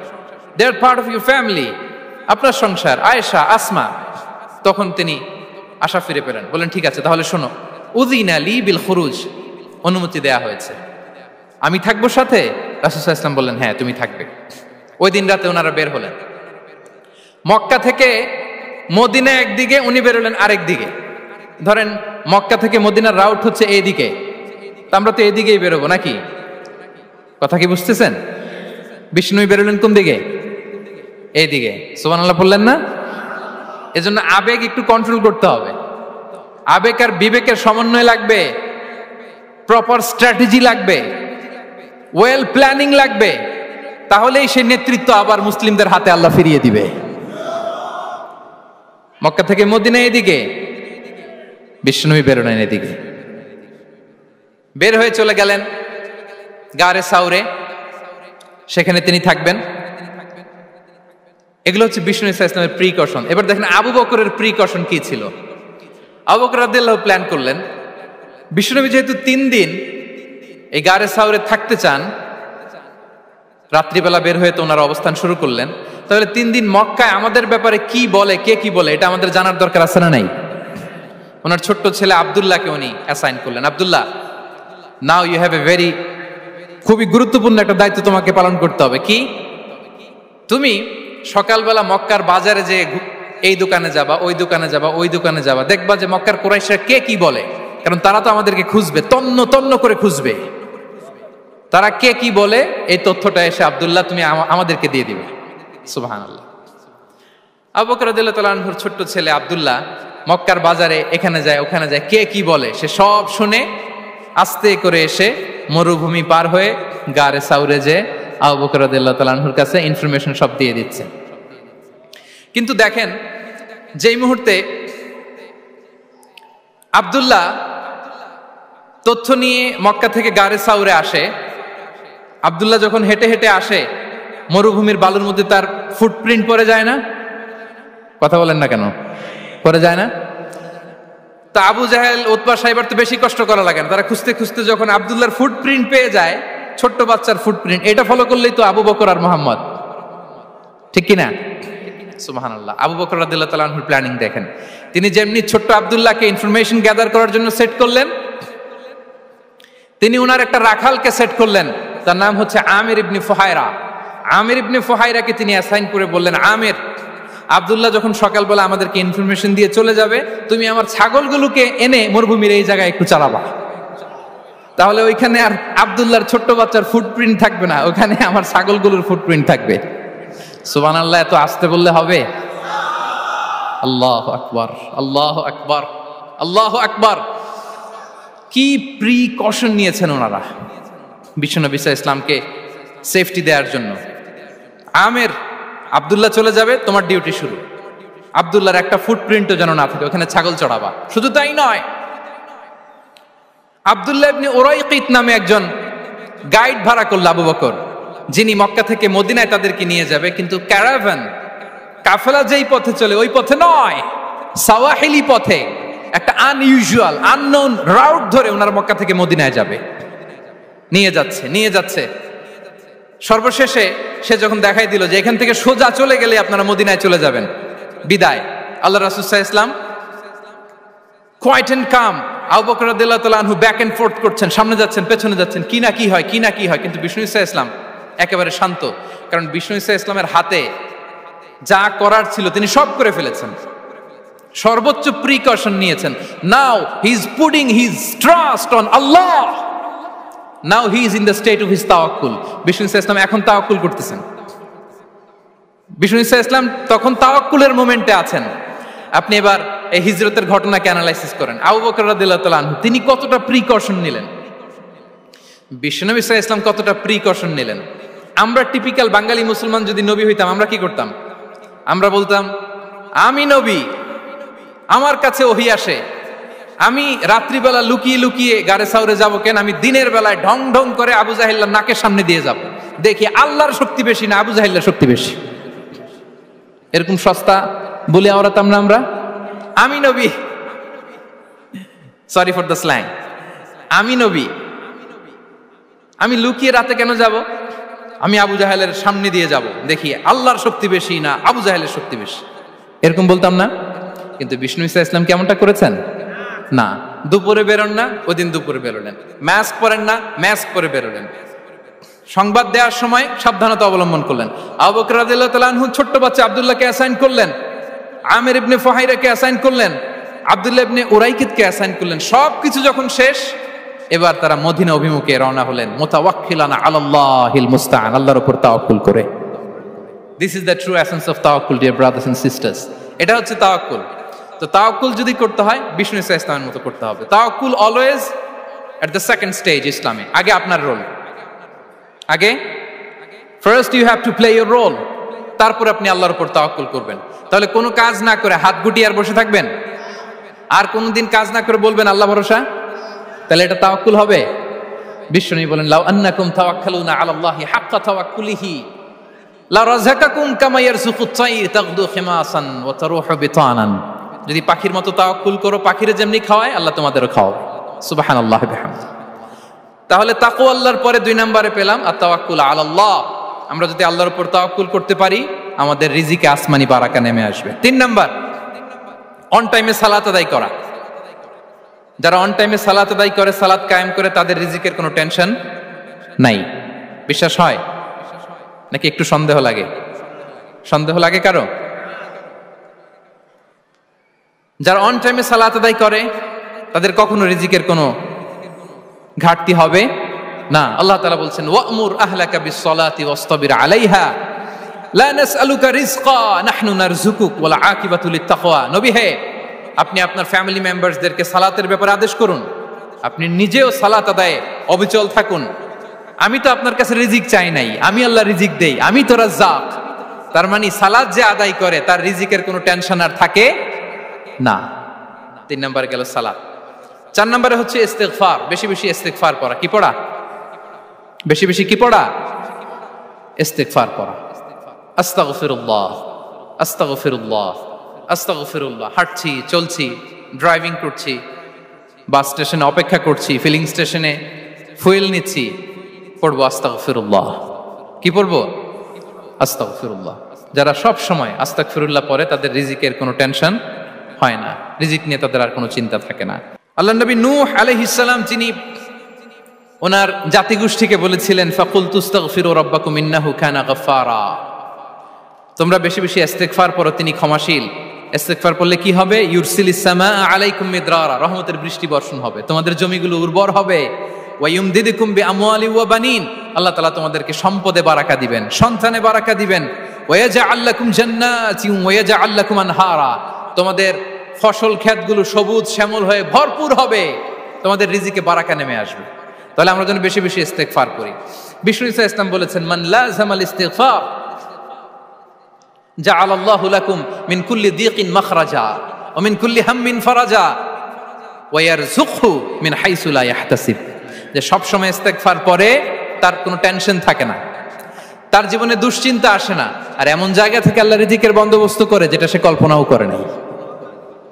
দে আর পার্ট অফ ইউর ফ্যামিলি, আপনার সংসার, আয়েশা, আসমা। তখন তিনি আশা ফিরে পেলেন, বলেন ঠিক আছে তাহলে শোনো, উযিনা লি বিল খুরুজ, অনুমতি দেয়া হয়েছে, আমি থাকবো সাথে? রাসূল সাল্লাল্লাহু আলাইহি ওয়াসাল্লাম বললেন, হ্যাঁ তুমি থাকবে। ওই দিন রাতে ওনারা বের হলেন। মক্কা থেকে মদিনা একদিকে, উনি বেরোলেন আরেক দিকে। ধরেন মক্কা থেকে মদিনার রাউট হচ্ছে এইদিকে, তা আমরা তো এদিকেই বেরোবো নাকি? কথা কি বুঝতেছেন? বিষ্ণু বেরোলেন কোন দিকে? এইদিকে। সুবহানাল্লাহ বললেন না? এজন্য আবেগ একটু কন্ট্রোল করতে হবে। আবেগ আর বিবেকের সমন্বয় লাগবে, প্রপার স্ট্র্যাটেজি লাগবে, ওয়েল প্ল্যানিং লাগবে, তাহলেই সেই নেতৃত্ব আবার মুসলিমদের হাতে আল্লাহ ফিরিয়ে দিবে। মক্কা থেকে মদিনা এদিকে, বিষ্ণুই বেরোলেন এদিকে। বের হয়ে চলে গেলেন গারে সাউরে, সেখানে তিনি থাকবেন। এগুলো হচ্ছে বিষ্ণু ইসলামের প্রিকশন। এবার দেখেন আবু বকরের প্রিকশন কি ছিল। আবু বকর রাদিয়াল্লাহু প্ল্যান করলেন, বিষ্ণুনবী যেহেতু 3 দিন এই গারে সাউরে থাকতে চান, রাত্রিবেলা বের হয়ে তো ওনারা অবস্থান শুরু করলেন, তাহলে 3 দিন মক্কায় আমাদের ব্যাপারে কি বলে, কে কি বলে, এটা আমাদের জানার দরকার আছে না নাই? ওনার ছোট্ট ছেলে আব্দুল্লাহকে উনি অ্যাসাইন করলেন। আব্দুল্লাহ, now you have a very, খুবই গুরুত্বপূর্ণ একটা দায়িত্ব তোমাকে পালন করতে হবে। কি? তুমি সকালবেলা মক্কার বাজারে যে এই দোকানে যাবা, ওই দোকানে যাবা, ওই দোকানে যাবা, দেখবা যে মক্কার কুরাইশরা কে কি বলে, কারণ তারা তো আমাদেরকে খুঁজবে, তন্ন তন্ন করে খুঁজবে। তারা কে কি বলে এই তথ্যটা এসে আব্দুল্লাহ তুমি আমাদেরকে দিয়ে দিবে। সুবহানাল্লাহ। আবু বকর রাদিয়াল্লাহু তাআলা আনহুর ছোট্ট ছেলে আব্দুল্লাহ মক্কার বাজারে এখানে যায় ওখানে যায়, কে কি বলে সে সব শুনে আস্তে করে এসে মরুভূমি পার হয়ে গারে সাউরে যে আবু বকর রাদিয়াল্লাহু তাআলা আনহুর কাছে ইনফরমেশন সব দিয়ে দিচ্ছে। কিন্তু দেখেন যেই মুহূর্তে আব্দুল্লাহ তথ্য নিয়ে মক্কা থেকে গারে সাউরে আসে, আব্দুল্লাহ যখন হেঁটে হেঁটে আসে, মরুভূমির বালুর মধ্যে তার ফুটপ্রিন্ট পড়ে যায় না? কথা বলেন না কেন? পড়ে যায় না? তা আবু জাহেল, উতবা সাইবার তো বেশি কষ্ট করা লাগে না, তারা খুঁজতে খুঁজতে যখন আব্দুল্লাহর ফুটপ্রিন্ট পেয়ে যায়, ছোট্ট বাচ্চার ফুটপ্রিন্ট, এটা ফলো করলেই তো আবু বকর আর মুহাম্মদ, ঠিক কিনা? সুবহানাল্লাহ। আবু বকর রাদিয়াল্লাহু তাআলা আনহুর প্ল্যানিং দেখেন। তিনি যেমনি ছোট্ট আব্দুল্লাহকে ইনফরমেশন গ্যাদার করার জন্য সেট করলেন, তিনি উনার একটা রাখালকে সেট করলেন, তার নাম হচ্ছে আমির ইবনে ফুহায়রা। আমির ইবনে ফুহায়রাকে তিনি অ্যাসাইন করে বললেন, আমির, আব্দুল্লাহ যখন সকালবেলা আমাদেরকে ইনফরমেশন দিয়ে চলে যাবে, তুমি আমার ছাগলগুলোকে এনে মরুভূমির এই জায়গায় একটু চালাবা, তাহলে ওইখানে আর আব্দুল্লাহর ছোট্ট বাচ্চার ফুটপ্রিন্ট থাকবে না, ওখানে আমার ছাগলগুলোর ফুটপ্রিন্ট থাকবে। সুবহানাল্লাহ। এত আসতে বললে হবে? আল্লাহু আকবার, আল্লাহু আকবার, আল্লাহু আকবার। কি প্রিকশন নিয়েছেন ওনারা বিশ্বনবী সাল্লাল্লাহু আলাইহি ইসলামকে সেফটি দেওয়ার জন্য। আমির, আব্দুল্লাহ চলে যাবে, তোমার ডিউটি শুরু। আব্দুল্লাহর একটা ফুটপ্রিন্টও যেন না থাকে, ওখানে ছাগল চড়াবা। শুধু তাই নয়, আব্দুল্লাহ ইবনে উরাইকিত নামে একজন গাইড ভাড়া করল আবু বকর, যিনি মক্কা থেকে মদিনায় তাদেরকে নিয়ে যাবে। কিন্তু ক্যারাভান, কাফেলা যেই পথে চলে ওই পথে নয়, সাওয়াহিলি পথে, একটা আনইউজুয়াল আননোন রাউট ধরে ওনারা মক্কা থেকে মদিনায় যাবে। নিয়ে যাচ্ছে সর্বশেষে সে যখন দেখাই দিল যে এখান থেকে সোজা চলে গেলে আপনারা মদিনায় চলে যাবেন, বিদায়, আল্লাহ রাসূল সাল্লাল্লাহু আলাইহি ওয়াসাল্লাম কোয়াইট এন্ড কাম, আবু বকর রাদিয়াল্লাহু তাআলা আনহু ব্যাক এন্ড ফোর্থ করছেন, সামনে যাচ্ছেন পেছনে যাচ্ছেন, কি না কি হয় কি না কি হয়, কিন্তু বিষ্ণু সাল্লাল্লাহু আলাইহি ওয়াসাল্লাম একেবারে শান্ত, কারণ বিষ্ণু সাল্লাল্লাহু আলাইহি ওয়াসাল্লামের হাতে যা করার ছিল তিনি সব করে ফেলেছেন, সর্বোচ্চ প্রিকশন নিয়েছেন। Now he is putting his trust on Allah, now he is in the state of his তাওয়াক্কুল। বিষ্ণু সাল্লাল্লাহু আলাইহি ওয়াসাল্লাম এখন তাওয়াক্কুল করতেছেন, বিষ্ণু সাল্লাল্লাহু আলাইহি ওয়াসাল্লাম তখন তাওয়াক্কুলের মোমেন্টে আছেন। আপনি এবার এই হিজরতের ঘটনাকে অ্যানালাইসিস করেন, আবু বকর রাদিয়াল্লাহু তাআলা আনহু তিনি কতটা প্রিকশন নিলেন, বিশ্বনবী সাল্লাল্লাহু আলাইহি ওয়াসাল্লাম কতটা প্রিকশন নিলেন। আমরা টিপিক্যাল বাঙালি মুসলমান যদি নবী হইতাম আমরা কি করতাম? আমরা বলতাম আমি নবী, আমার কাছে ওহী আসে, আমি রাত্রিবেলা লুকিয়ে লুকিয়ে গারে সাউরে যাবো কেন, আমি দিনের বেলায় ঢং ঢং করে আবু জাহেলের নাকের সামনে দিয়ে যাব, দেখি আল্লাহর শক্তি বেশি না আবু জাহেলের শক্তি বেশি। এরকম সস্তা বলে আওড়াতাম না আমরা, আমি নবী, সরি ফর দ্য স্ল্যাং, আমি নবী, আমি লুকিয়ে রাতে কেন যাব, আমি আবু জাহেলের সামনে দিয়ে যাব, দেখি আল্লাহর শক্তি বেশি না আবু জাহেলের শক্তি বেশি, এরকম বলতাম না। কিন্তু বিষ্ণু ইসা ইসলাম কেমনটা করেছেন? না, দুপুরে বেরোন না, ওই দিন দুপুরে বেরোলেন, মাস্ক পরেন না, মাস্ক পরে বেরোলেন, সংবাদ দেওয়ার সময় সাবধানতা অবলম্বন করলেন। আবু বকর রাদিয়াল্লাহু তাআলা আনহু ছোট্ট বাচ্চা আব্দুল্লাহকে অ্যাসাইন করলেন, আমির ইবনে ফুহাইরাকে অ্যাসাইন করলেন, আব্দুল্লাহ ইবনে উরাইকিতকে অ্যাসাইন করলেন। সবকিছু যখন শেষ, এবার তারা মদিনা অভিমুখে রওনা হলেন, মুতাওয়াক্কিলানা আলাল্লাহিল মুস্তাআন, আল্লাহর উপর তাওয়াক্কুল করে। This is the true essence of তাওয়াক্কুল ডিয়ার ব্রাদার্স এন্ড সিস্টার্স। এটা হচ্ছে তাওয়াক্কুল। তো তাওয়াক্কুল যদি করতে হয় বিষ্ণু ইসা ইসলামের মতো করতে হবে। তাওয়াক্কুল always at the second stage ইসলামে। আগে আপনার রোল, আগে first you have to play your role, তারপর আপনি আল্লাহর উপর তাওয়াক্কুল করবেন। তাহলে কোনো কাজ না করে হাত গুটিয়ে আর বসে থাকবেন, আর কোনোদিন কাজ না করে বলবেন আল্লাহ ভরসা, তাহলে এটা তাওয়াক্কুল হবে? বিশ্বনবী বলেন লাউ আন্নাকুম তাওয়াক্কালুনা আলাল্লাহি হাক্কা তাওয়াক্কুলিহি লা রাযাকাকুম কামা ইয়ারযুকুত তায়র তাগদু খিমাসান ওয়া তারুহু বিতানান। যদি পাখির মতো তাওয়াক্কুল করো, পাখিরে যেমনি খাওয়ায় আল্লাহ তোমাদেরও খাওয়াবে। সুবহানাল্লাহি বিহামদিহি। তাহলে তাকওয়া আল্লাহর পরে 2 নম্বরে পেলাম আত-তাওয়াক্কুল আলাল্লাহ। আমরা যদি আল্লাহর উপর তাওয়াক্কুল করতে পারি আমাদের রিজিকে আসমানি বারাকা নেমে আসবে। 3 নাম্বার, অন টাইমে সালাত আদায় করা। যারা অন টাইমে সালাত আদায় করে, সালাত কায়েম করে, তাদের রিজিকের কোনো টেনশন নাই। বিশ্বাস হয় নাকি একটু সন্দেহ লাগে? সন্দেহ লাগে কারো? যারা অন টাইমে সালাত আদায় করে তাদের কখনো রিজিকের কোনো ঘাটতি হবে না। আল্লাহ তাআলা বলছেন ওয়া'মুর আহলাকা বিস-সালাতি ওয়াসতাবির আলাইহা লা নাসআলুকা রিজকা নাহনু নারযুকুক ওয়াল আকিবাতু লিত-তাকওয়া। নবী হে, আপনি আপনার ফ্যামিলি মেম্বারসদেরকে সালাতের ব্যাপারে আদেশ করুন, আপনি নিজেও সালাত আদায়ে অবিচল থাকুন। আমি তো আপনার কাছে রিজিক চাই নাই, আমি আল্লাহ রিজিক দেই, আমি তো রাজ্জাক। তার মানে সালাত যে আদায় করে তার রিজিকের কোনো টেনশন আর থাকে না। 3 নম্বরে গেল সালাত। 4 নম্বরে হচ্ছে ইস্তিগফার, বেশি বেশি ইস্তিগফার পড়া। কি পড়া? বেশি বেশি কি পড়া? ইস্তিগফার পড়া। আস্তাগফিরুল্লাহ, আস্তাগফিরুল্লাহ, আস্তাগফিরুল্লাহ। হাঁটছি, চলছি, ড্রাইভিং করছি, বাস স্টেশনে অপেক্ষা করছি, ফিলিং স্টেশনে ফুয়েল নিচ্ছি, পড়বো আস্তাগফিরুল্লাহ। কি পড়বো? আস্তাগফিরুল্লাহ। যারা সব সময় আস্তাগফিরুল্লাহ পড়ে তাদের রিজিকের কোনো টেনশন হয় না, রিজিক নিয়ে তাদের আর কোনো চিন্তা থাকে না। আল্লাহ নবী নূহ আলাইহিস সালাম যিনি ওনার জাতিগোষ্ঠীকে বলেছিলেন ফাকুলতু আস্তাগফিরু রাব্বাকুম ইন্নাহু কানা গাফফারা, তোমরা বেশি বেশি ইস্তিগফার পড়ো, তিনি ক্ষমাশীল। ইস্তিগফার পড়লে কি হবে? ইউরসিলিস সামাআ আলাইকুম মিদরারা, রহমতের বৃষ্টি বর্ষণ হবে, তোমাদের জমিগুলো উর্বর হবে। ওয়া ইউমদিদুকুম বিআমওয়ালি ওয়া বানিন, আল্লাহ তাআলা তোমাদেরকে সম্পদে বারাকা দিবেন, সন্তানে বারাকা দিবেন। ওয়া ইয়াজআল লাকুম জান্নাতিন ওয়া ইয়াজআল লাকুম আনহারা, তোমাদের ফসল ক্ষেতগুলো সবুজ শ্যামল হয়ে ভরপুর হবে, তোমাদের রিজিকে বারাকা নেমে আসবে। তাহলে আমরা যেন বেশি বেশি ইস্তিগফার করি। বিষ্ণু ইসা ইসলাম বলেছেন মান লাযামাল ইস্তিগফার জাআলাল্লাহু লাকুম মিন কুল্লি দীকিন মাখরাজা ওয়া মিন কুল্লি হাম্মিন ফারাজা ওয়া ইয়ারযুকহু মিন হাইসু লা ইয়াহতাসিব। যে সব সময় ইস্তিগফার পরে তার কোনো টেনশন থাকে না, তার জীবনে দুশ্চিন্তা আসে না, আর এমন জায়গা থেকে আল্লাহ রিজিকের বন্দোবস্ত করে যেটা সে কল্পনাও করে নাই।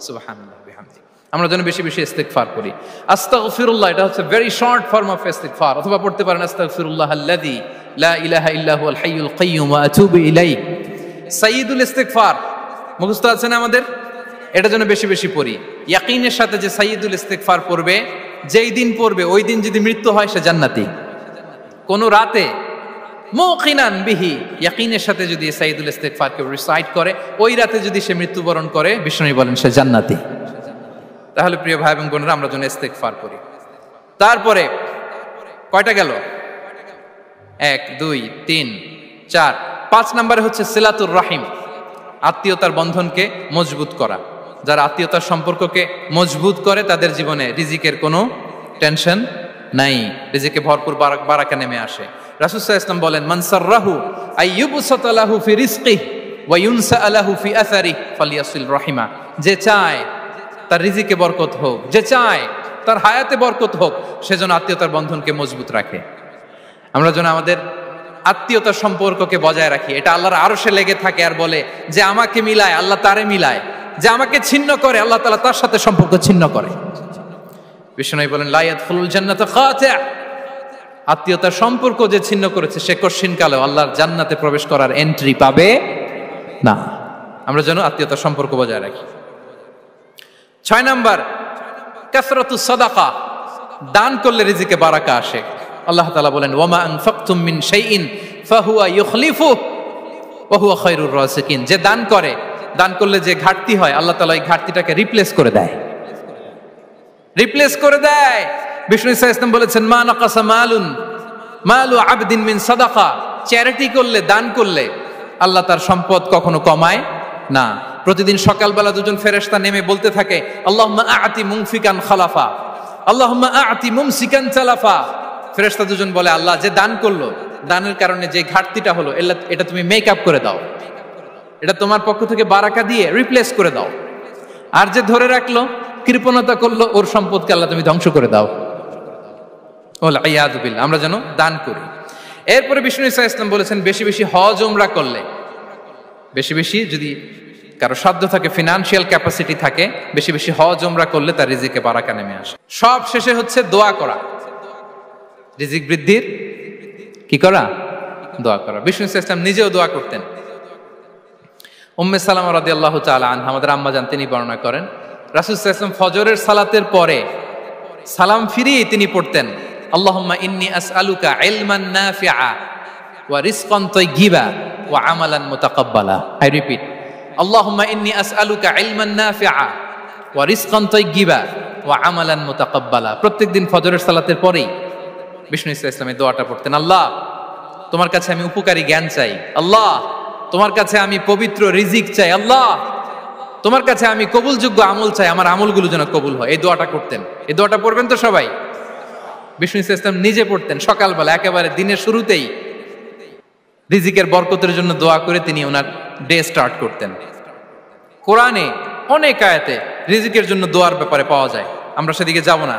সুবহানাল্লাহ বিহামদিহি। আমরা যেন বেশি বেশি ইস্তিগফার করি। আস্তাগফিরুল্লাহ, এটা হচ্ছে ভেরি শর্ট ফর্ম অফ ইস্তিগফার। অথবা পড়তে পারেন আস্তাগফিরুল্লাহ আল্লাযী লা ইলাহা ইল্লা হুয়াল হাইয়ুল কাইয়্যুম ওয়া আতুবু ইলাইহি। সাইয়্যিদুল ইস্তিগফার মুখস্থ আছে না আমাদের? এটা যেন বেশি বেশি পড়ি। ইয়াকিনের সাথে যে সাইয়্যিদুল ইস্তিগফার পড়বে, যেই দিন পড়বে ওই দিন যদি মৃত্যু হয় সে জান্নাতি। কোন রাতে মুকিনান বিহি, ইয়াকিনের সাথে যদি সাইয়্যিদুল ইস্তিগফার কে রিসাইট করে, ওই রাতে যদি সে মৃত্যুবরণ করে, বিষ্ণু বলেন সে জান্নাতি। তাহলে প্রিয় ভাই এবং বোনেরা, আমরা যেন ইস্তিগফার করি। তারপরে কয়টা গেল? 1 2 3 4 5 নম্বরে হচ্ছে সিলাতুর রাহিম, আত্মীয়তার বন্ধনকে মজবুত করা। যারা আত্মীয়তার সম্পর্ককে মজবুত করে তাদের জীবনে রিজিকের কোনো টেনশন নাই, রিজিকে ভরপুর বারাকা নেমে আসে। রাসূল সাল্লাল্লাহু আলাইহি ওয়াসাল্লাম বলেন, মান সাররাহু আইয়ুবসাতা লাহু ফি রিজকিহি ওয়া ইউনসা লাহু ফি আসারিহি ফালিয়াসিল রাহিমা। যে চায় তার রিজিকে বরকত হোক, যে চায় তার হায়াতে বরকত হোক, সেজন্য আত্মীয়তার বন্ধনকে মজবুত রাখে। আমরা যেন আমাদের আত্মীয়তার সম্পর্ককে বজায় রাখি। এটা আল্লাহর আরশে লেগে থাকে আর বলে যে আমাকে মিলায় আল্লাহ তারে মিলায়, যে আমাকে ছিন্ন করে আল্লাহ তাআলা তার সাথে সম্পর্ক ছিন্ন করে। বিষ্ণু বলেন লা ইয়াদখুলুল জান্নাতা খাতি', আত্মীয়তার সম্পর্ক যে ছিন্ন করেছে সে কশিনকালেও আল্লাহর জান্নাতে প্রবেশ করার এন্ট্রি পাবে না। আমরা যেন আত্মীয়তার সম্পর্ক বজায় রাখি। 6 নাম্বার কাসরাতুস সাদাকা, দান করলে রিজিকে বারাকা আসে। আল্লাহ তাআলা বলেন ওয়ামা আনফাকতুম মিন শাইইন ফাহুয়া ইউখলিফুহু ওয়া হুয়া খায়রুর রাযিকিন। যে দান করে, দান করলে যে ঘাটতি হয় আল্লাহ তাআলা এই ঘাটতিটাকে রিপ্লেস করে দেয়, রিপ্লেস করে দেয়। বিষ্ণু সাল্লাল্লাহু আলাইহি ওয়াসাল্লাম বলেছেন মা নাকাসা মালু আবদিন মিন সাদাকা, চ্যারিটি করলে, দান করলে আল্লাহ তার সম্পদ কখনো কমায় না। প্রতিদিন সকালবেলা দুজন ফেরেশতা নেমে বলতে থাকে আল্লাহুম্মা আ'তি মুনফিকান খালাফা, আল্লাহুম্মা আ'তি মুমসিকান তালাফা। ফেরেশতা দুজন বলে আল্লাহ, যে দান করলো, দানের কারণে যে ঘাটতিটা হলো এটা তুমি মেক আপ করে দাও, এটা তোমার পক্ষ থেকে বারাকা দিয়ে রিপ্লেস করে দাও। আর যে ধরে রাখলো, কৃপণতা করলো, ওর সম্পদকে আল্লাহ তুমি ধ্বংস করে দাও। ওয়াল ইয়াযু বিল্লাহ। আমরা যেন দান করি। এরপরে বিষ্ণু সাল্লাল্লাহু আলাইহি ওয়াসাল্লাম বলেছেন বেশি বেশি হজ উমরা করলে, বেশি বেশি যদি কারো সাধ্য থাকে, ফিনান্সিয়াল ক্যাপাসিটি থাকে, বেশি বেশি হজ উমরা করলে তার রিজিকে বারাকা নেমে আসে। সব শেষে হচ্ছে দোয়া করা, রিজিক বৃদ্ধির কি করা? দোয়া করা। বিষ্ণু সাল্লাল্লাহু আলাইহি ওয়াসাল্লাম নিজেও দোয়া করতেন। উম্মে সালামা রাদিয়াল্লাহু তাআলা আনহা, আমাদের আম্মা জান, তিনি বর্ণনা করেন রাসূল সাল্লাল্লাহু আলাইহি ওয়াসাল্লাম ফজরের সালাতের পরে সালাম ফিরিয়ে তিনি পড়তেন আল্লাহুম্মা ইন্নী আসআলুকা ইলমান নাফিআ ওয়া রিজকান তাইয়্যিবা ওয়া আমালান মুতাকাব্বালা। আই রিপিট, আল্লাহুম্মা ইন্নী আসআলুকা ইলমান নাফিআ ওয়া রিজকান তাইয়্যিবা ওয়া আমালান মুতাকাব্বালা। প্রত্যেকদিন ফজরের সালাতের পরেই বিষ্ণু সাল্লাল্লাহু আলাইহি ওয়াসাল্লাম এই দোয়াটা পড়তেন। আল্লাহ, তোমার কাছে আমি উপকারী জ্ঞান চাই। আল্লাহ, তোমার কাছে আমি পবিত্র রিজিক চাই। আল্লাহ, তোমার কাছে আমি কবুলযোগ্য আমল চাই, আমার আমলগুলো যেন কবুল হয়। এই দোয়াটা করতেন। এই দোয়াটা পড়বেন তো সবাই। বিষ্ণু সাল্লাল্লাহু আলাইহি ওয়াসাল্লাম নিজে পড়তেন সকালবেলা, একেবারে দিনের শুরুতেই রিজিকের বরকতের জন্য দোয়া করে তিনি ওনার ডে স্টার্ট করতেন। কোরআনে অনেক আয়াতে রিজিকের জন্য দোয়ার ব্যাপারে পাওয়া যায়, আমরা সেদিকে যাব না।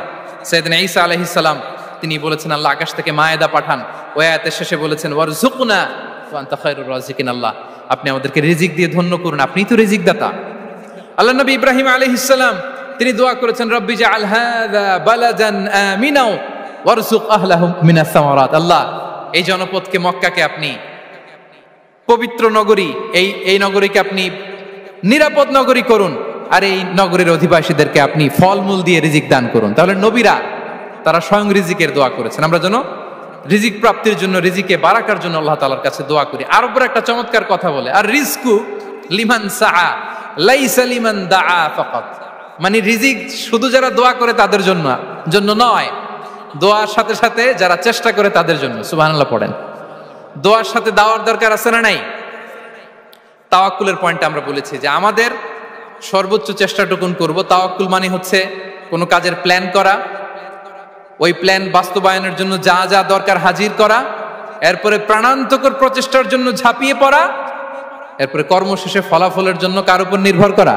সাইয়েদনা ঈসা আলাইহিস সালাম তিনি বলেছেন আল্লাহ আকাশ থেকে মায়েদা পাঠান। ওই আয়াতের শেষে বলেছেন ওয়ারযুকনা ওয়া আনতা খায়রুর রাযিকিন, আল্লাহ আপনি আমাদেরকে রিজিক দিয়ে ধন্য করুন, আপনিই তো রিজিক দাতা। আল্লাহ নবী ইব্রাহিম আলাইহিস সালাম তিনি দোয়া করেছেন রব্বি জাআল হাযা বালাদান আমিনা ওয়ারযুক আহলাহু মিনাস সামারাত। আল্লাহ, এই জনপদকে, মক্কাকে আপনি পবিত্র নগরী, এই নগরীকে আপনি নিরাপদ নগরী করুন, আর এই নগরীর অধিবাসীদেরকে আপনি ফলমূল দিয়ে রিজিক দান করুন। তাহলে নবীরা তারা স্বয়ং রিজিকের দোয়া করেছেন। আমরা যেন রিজিক প্রাপ্তির জন্য, রিজিকে বারাকার জন্য আল্লাহ তাআলার কাছে দোয়া করি। আরবরা একটা চমৎকার কথা বলে, আর রিজকু লিমান সাআ লাইসা লিমান দাআ ফাকাত। মানে রিজিক শুধু যারা দোয়া করে তাদের জন্য নয়, দোয়ার সাথে সাথে যারা চেষ্টা করে তাদের জন্য। সুবহানাল্লাহ পড়েন। দোয়ার সাথে দাওয়ার দরকার আছে না নাই? তাওয়াক্কুলের পয়েন্টে আমরা বলেছি যে আমাদের সর্বোচ্চ চেষ্টাটুকুন করব। তাওয়াক্কুল মানে হচ্ছে কোনো কাজের প্ল্যান করা, ওই প্ল্যান বাস্তবায়নের জন্য যা যা দরকার হাজির করা, এরপরে প্রাণান্তকর প্রচেষ্টার জন্য ঝাঁপিয়ে পড়া, এরপরে কর্মশেষে ফলাফলের জন্য কার উপর নির্ভর করা?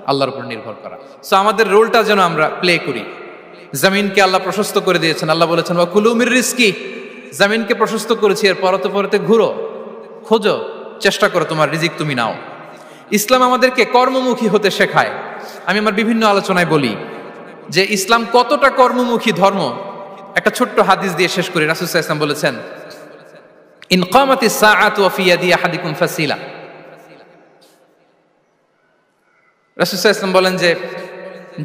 আল্লাহর উপর নির্ভর করা। সো আমাদের রোলটা যেন আমরা প্লে করি। জমিনকে আল্লাহ প্রশস্ত করে দিয়েছেন, আল্লাহ বলেছেন ওয়া কুলু মির রিজকি, জমিনকে প্রশস্ত করেছি, এর পরতে পরতে ঘুরো, খোঁজো, চেষ্টা করো তোমার রিজিক তুমি নাও। ইসলাম আমাদেরকে কর্মমুখী হতে শেখায়। আমি আমার বিভিন্ন আলোচনায় বলি যে ইসলাম কতটা কর্মমুখী ধর্ম। একটা ছোট্ট হাদিস দিয়ে শেষ করি। রাসূল সাল্লাল্লাহু আলাইহি ওয়াসাল্লাম বলেছেন, ইন কামাতিস সাআতু ওয়া ফি ইয়াদি আহাদিকুম ফাসিলা। রাসূল সাল্লাল্লাহু আলাইহি ওয়াসাল্লাম বলেন যে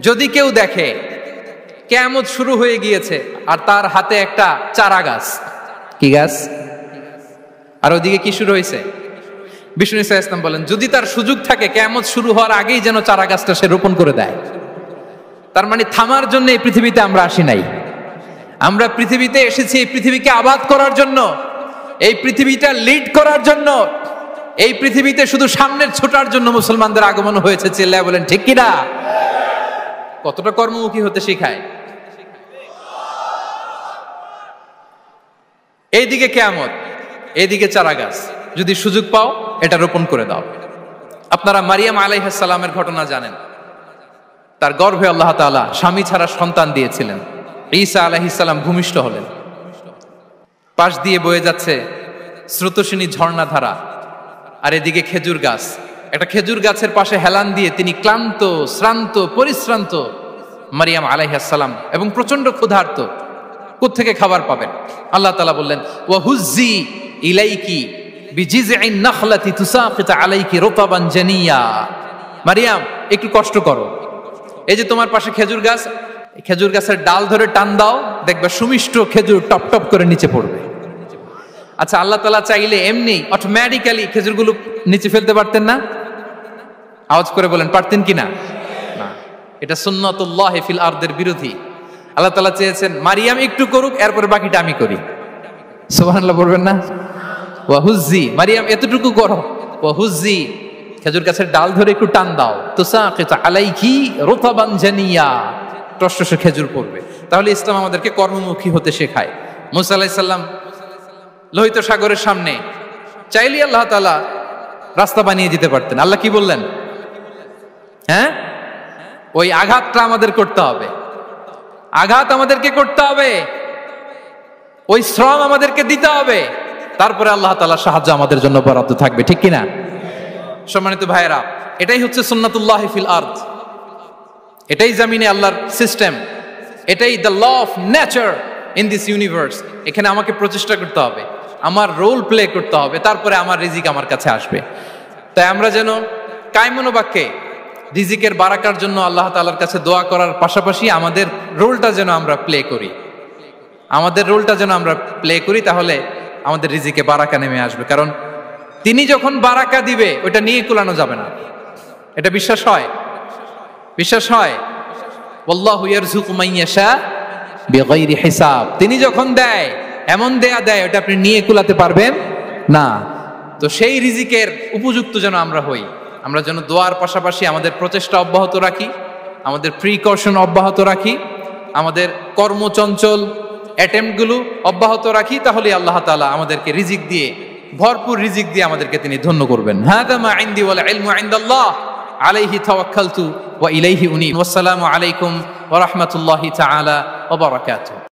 যদি কেউ দেখে কিয়ামত শুরু হয়ে গিয়েছে আর তার হাতে একটা চারা গাছ, কি গাছ, আর ওদিকে কি শুরু হয়েছে, বিষ্ণু সাল্লাল্লাহু আলাইহি ওয়াসাল্লাম বলেন যদি তার সুযোগ থাকে কিয়ামত শুরু হওয়ার আগেই যেন চারা গাছটা সে রোপণ করে দেয়। তার মানে থামার জন্য এই পৃথিবীতে আমরা আসি নাই। আমরা পৃথিবীতে এসেছি এই পৃথিবীকে আবাদ করার জন্য, এই পৃথিবীটা লিড করার জন্য। এই পৃথিবীতে শুধু সামনের ছোটার জন্য মুসলমানদের আগমন হয়েছে। চিল্লায় বলেন ঠিক কিনা? কতটা কর্মমুখী হতে শেখায়। এইদিকে কিয়ামত, এইদিকে চারা গাছ, যদি সুযোগ পাও এটা রোপণ করে দাও। আপনারা মারিয়াম আলাইহিস সালামের ঘটনা জানেন। তার গর্ভে আল্লাহ তাআলা স্বামী ছাড়া সন্তান দিয়েছিলেন। ঈসা আলাইহিস সালাম ভূমিষ্ঠ হলেন। পাশ দিয়ে বয়ে যাচ্ছে স্রোতস্বিনী ঝর্ণাধারা, আর এদিকে খেজুর গাছ। একটা খেজুর গাছের পাশে হেলান দিয়ে তিনি ক্লান্ত, শ্রান্ত, পরিশ্রান্ত মারিয়াম আলাইহিস সালাম, এবং প্রচন্ড ক্ষুধার্ত। কোত্থেকে খাবার পাবেন? আল্লাহ তাআলা বললেন, ওয়া হুজ্জি ইলাইকি বিজিযইন নাখলাতি তুসাকিত আলাইকি রুতাবান জানিয়া। মারিয়াম একটু কষ্ট করো, এই যে তোমার পাশে খেজুর গাছ, খেজুর গাছের ডাল ধরে টান দাও, দেখবে সুমিষ্ট খেজুর টপ টপ করে নিচে পড়বে। আচ্ছা, আল্লাহ তাআলা চাইলে এমনি অটোমেটিক্যালি খেজুরগুলো নিচে ফেলতে পারতেন না? আওয়াজ করে বলেন, পারতেন কিনা? না, এটা সুন্নাতুল্লাহি ফিল আরদের বিরোধী। আল্লাহ তাআলা চেয়েছেন মারিয়াম একটু করুক, এরপরে বাকিটা আমি করি। সুবহানাল্লাহ বলবেন না? ওয়া হুজ্জি, মারিয়াম এতটুকু করো, ওয়া হুজ্জি, খেজুর গাছের ডাল ধরে একটু টান দাও, তুসাকিত আলাইকি রুতাবান জানিয়া, টসটসে খেজুর পড়বে। তাহলে ইসলাম আমাদেরকে কর্মমুখী হতে শেখায়। মুসা আলাইহিস সালাম লোহিত সাগরের সামনে চাইলে আল্লাহ তাআলা রাস্তা বানিয়ে দিতে পারতেন। আল্লাহ কি বললেন? হ্যাঁ, ওই আঘাতটা আমাদের করতে হবে, আঘাত আমাদেরকে করতে হবে, ওই শ্রম আমাদেরকে দিতে হবে, তারপরে আল্লাহ তাআলার সাহায্য আমাদের জন্য বরাদ্দ থাকবে। ঠিক কিনা? সম্মানিত ভাইয়েরা, এটাই হচ্ছে সুন্নাতুল্লাহি ফিল আরদ। এটাই জমিনে আল্লাহর সিস্টেম, এটাই the law of nature in this universe. এখানে আমাকে প্রচেষ্টা করতে হবে, আমার রোল প্লে করতে হবে, তারপরে আমার রিজিক আমার কাছে আসবে। তাই আমরা যেন কায়মনোবাক্যে রিজিকের বারাকার জন্য আল্লাহ তাআলার কাছে দোয়া করার পাশাপাশি আমাদের রোলটা যেন আমরা প্লে করি, আমাদের রোলটা যেন আমরা প্লে করি, তাহলে আমাদের রিজিকে বারাকা নেমে আসবে। কারণ তিনি যখন বারাকা দিবে ওটা নিয়ে কুলানো যাবে না। এটা বিশ্বাস হয়? বিশ্বাস হয়? ওয়াল্লাহু ইয়ারযুকু মান ইয়াশা বিগাইরি হিসাব। তিনি যখন দেয় এমন দেয়া দেয় ওটা আপনি নিয়ে কুলাতে পারবেন না। তো সেই রিজিকের উপযুক্ত যেন আমরা হই। আমরা যেন দোয়ার পাশাপাশি আমাদের প্রচেষ্টা অব্যাহত রাখি, আমাদের প্রিকশন অব্যাহত রাখি, আমাদের কর্মচঞ্চল অ্যাটেম্পটগুলো অব্যাহত রাখি, তাহলে আল্লাহ তাআলা আমাদেরকে রিজিক দিয়ে, ভরপুর রিজিক দিয়ে আমাদেরকে তিনি ধন্য করবেন। হাযা মা ইনদি ওয়াল ইলমু ইনদাল্লাহ আলাইহি তাওয়াক্কালতু ওয়া ইলাইহি উনীব। ওয়াসসালামু আলাইকুম ওয়া রাহমাতুল্লাহি তাআলা ওয়া বারাকাতুহু।